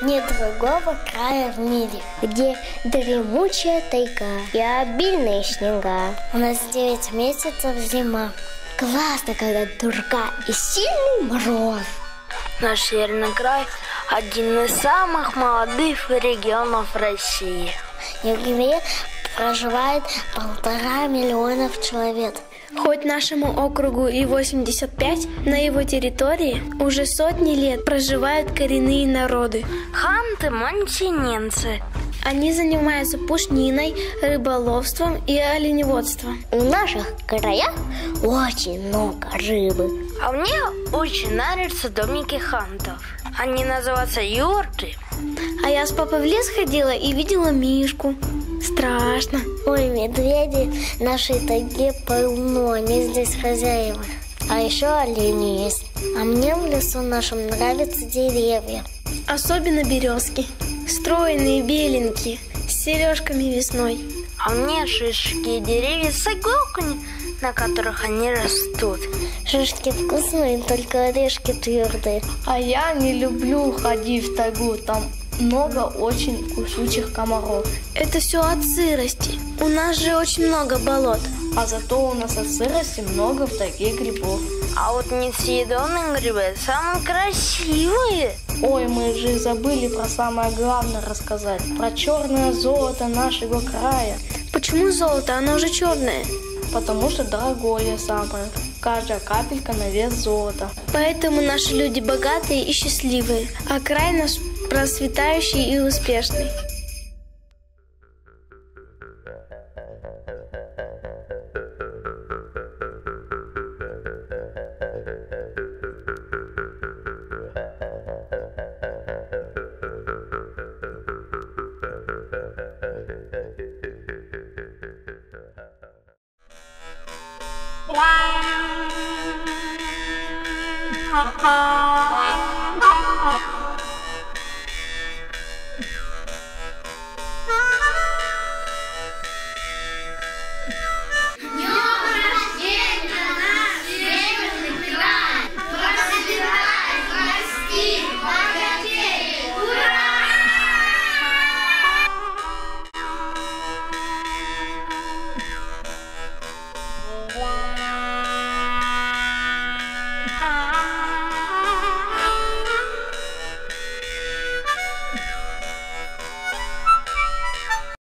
Нет другого края в мире, где дремучая тайга и обильные снега. У нас 9 месяцев зима. Классно, когда дурка и сильный мороз. Наш северный край – один из самых молодых регионов России. В Югре проживает 1,5 миллиона человек. Хоть нашему округу и 85, на его территории уже сотни лет проживают коренные народы. Ханты-мансиненцы. Они занимаются пушниной, рыболовством и оленеводством. В наших краях очень много рыбы. А мне очень нравятся домики хантов. Они называются юрты. А я с папой в лес ходила и видела мишку. Страшно. Ой, медведи в нашей тайге полно, они здесь хозяева. А еще олени есть. А мне в лесу нашем нравятся деревья. Особенно березки. Стройные, беленькие, с сережками весной. А мне шишки, деревья с иголками, на которых они растут. Шишки вкусные, только орешки твердые. А я не люблю ходить в тайгу, там много очень кусучих комаров. Это все от сырости. У нас же очень много болот. А зато у нас от сырости много в тайге грибов. А вот несъедобные грибы самые красивые. Ой, мы же забыли про самое главное рассказать. Про черное золото нашего края. Почему золото? Оно же черное. Потому что дорогое самое. Каждая капелька на вес золота. Поэтому наши люди богатые и счастливые, а край наш процветающий и успешный. Wow.